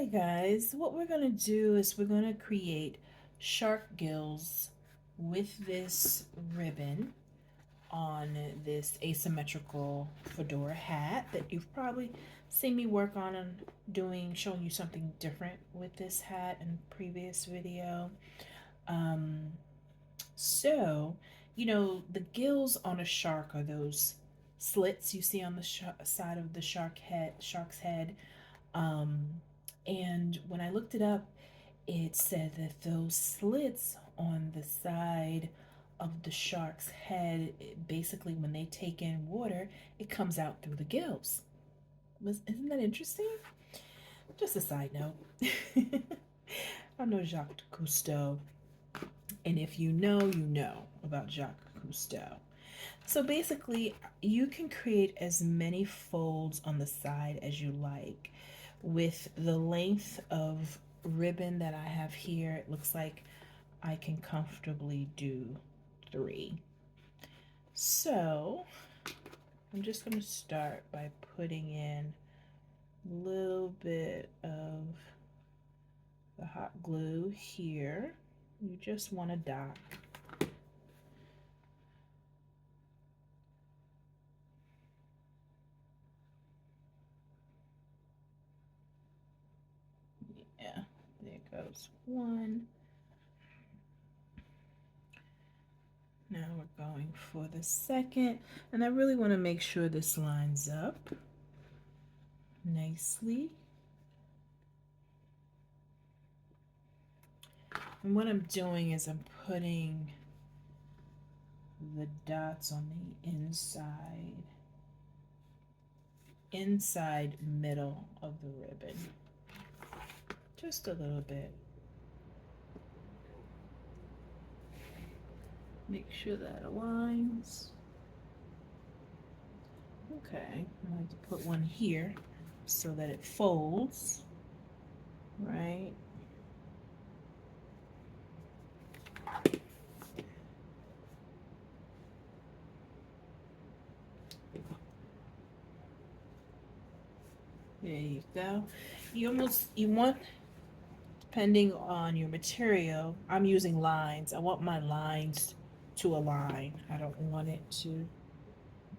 Hi guys, what we're gonna do is we're gonna create shark gills with this ribbon on this asymmetrical fedora hat that you've probably seen me work on and showing you something different with this hat in a previous video. Um, so, the gills on a shark are those slits you see on the side of the shark's head. Um, and when I looked it up, it said that those slits on the side of the shark's head, basically, when they take in water, it comes out through the gills. Isn't that interesting? Just a side note. I'm no Jacques Cousteau, and if you know, you know about Jacques Cousteau. So basically, you can create as many folds on the side as you like. With the length of ribbon that I have here, it looks like I can comfortably do 3. So I'm just going to start by putting in a little bit of the hot glue here. You just want a dot. Yeah, there goes one. Now we're going for the second, and I really want to make sure this lines up nicely. And what I'm doing is I'm putting the dots on the inside middle of the ribbon. Just a little bit. Make sure that aligns. Okay, I like to put one here so that it folds, right? There you go. You want, depending on your material, I'm using lines. I want my lines to align. I don't want it to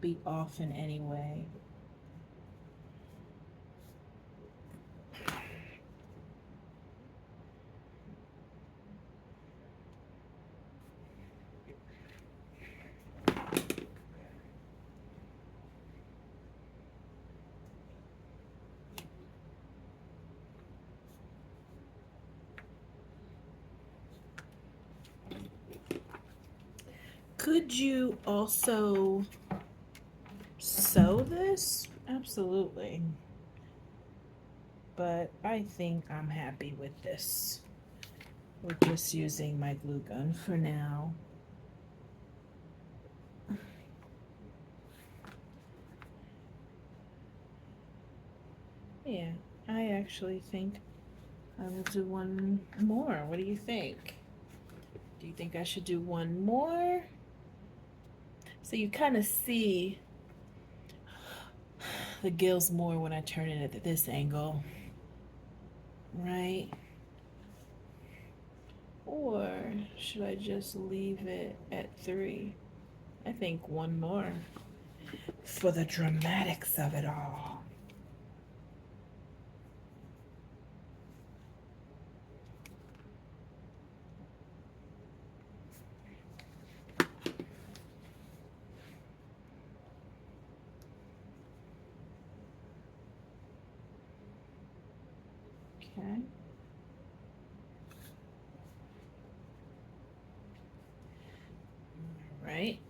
be off in any way. Could you also sew this? Absolutely. But I think I'm happy with this. We're just using my glue gun for now. Yeah, I actually think I will do one more. What do you think? Do you think I should do one more? So you kind of see the gills more when I turn it at this angle, right? Or should I just leave it at 3? I think one more for the dramatics of it all. Okay. Right.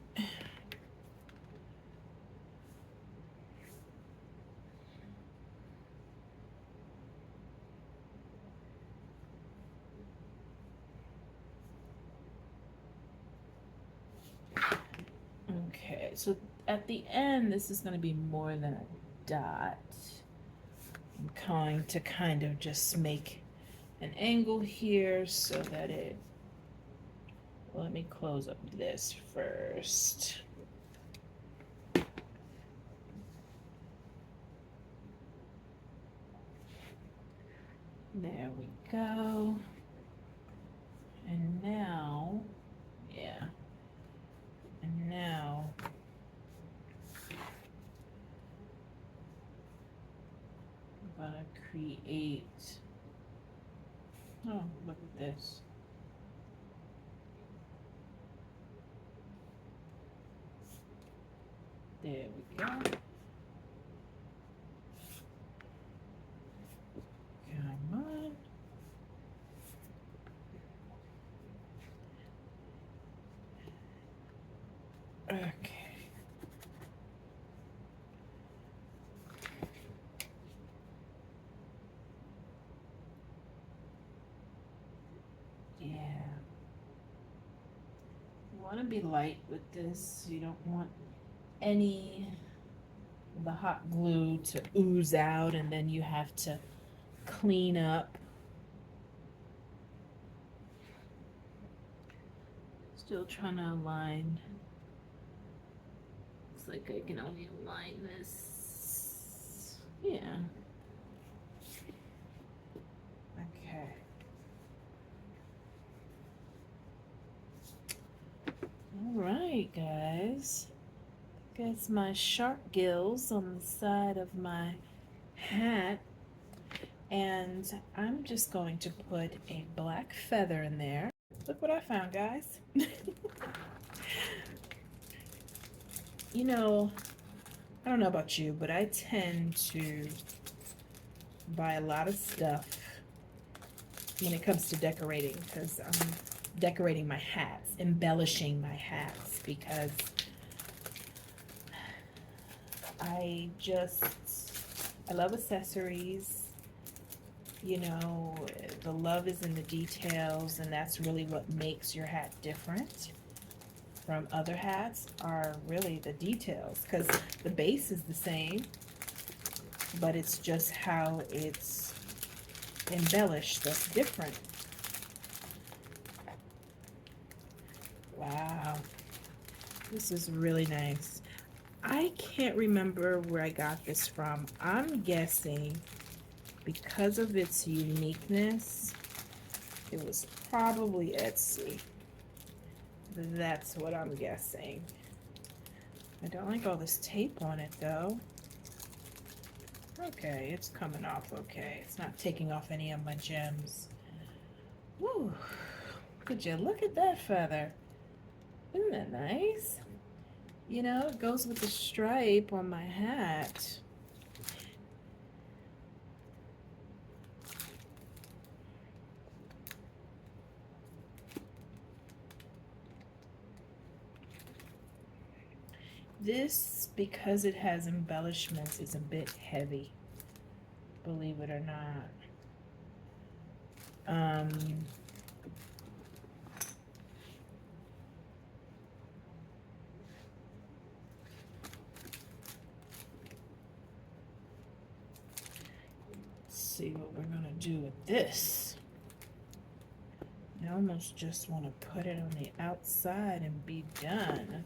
Okay, so at the end, this is going to be more than a dot. I'm going to kind of just make an angle here so that it, let me close up this first. There we go. And now, yeah. And now, I'm gonna create, oh, look at this. There we go. Come on. Okay. Yeah. You want to be light with this. You don't want any of the hot glue to ooze out and then you have to clean up. Still trying to align. Looks like I can only align this. Yeah. Okay. All right, guys. That's my shark gills on the side of my hat. And I'm just going to put a black feather in there. Look what I found, guys. You know, I don't know about you, but I tend to buy a lot of stuff when it comes to decorating because I'm decorating my hats, embellishing my hats because I love accessories. You know, the love is in the details, and that's really what makes your hat different from other hats are really the details, because the base is the same, but it's just how it's embellished that's different. Wow, this is really nice. I can't remember where I got this from. I'm guessing because of its uniqueness, it was probably Etsy. That's what I'm guessing. I don't like all this tape on it though. Okay, it's coming off okay. It's not taking off any of my gems. Woo! Could you look at that feather? Isn't that nice? You know, it goes with the stripe on my hat. This, because it has embellishments, is a bit heavy, believe it or not. Let's see what we're gonna do with this. I almost just want to put it on the outside and be done.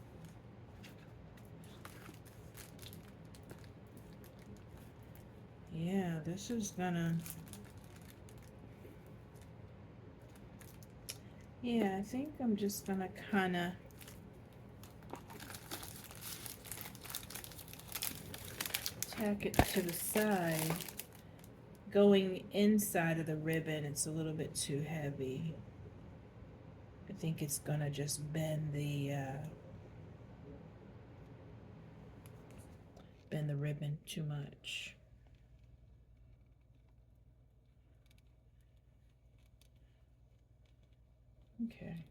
Yeah, this is gonna... Yeah, I think I'm just gonna kind of tack it to the side. Going inside of the ribbon, it's a little bit too heavy. I think it's gonna just bend the ribbon too much. Okay.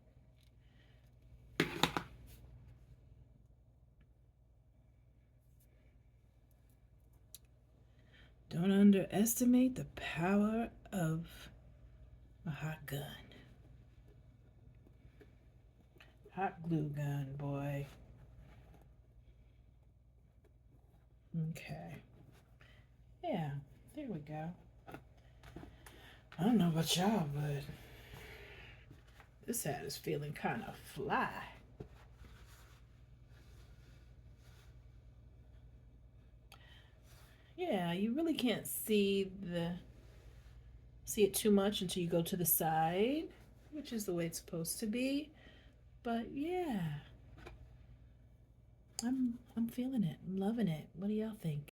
Don't underestimate the power of a hot gun. Hot glue gun, boy. Okay. Yeah, there we go. I don't know about y'all, but this hat is feeling kind of fly. Yeah, you really can't see the see it too much until you go to the side, which is the way it's supposed to be. But yeah, I'm feeling it. I'm loving it. What do y'all think?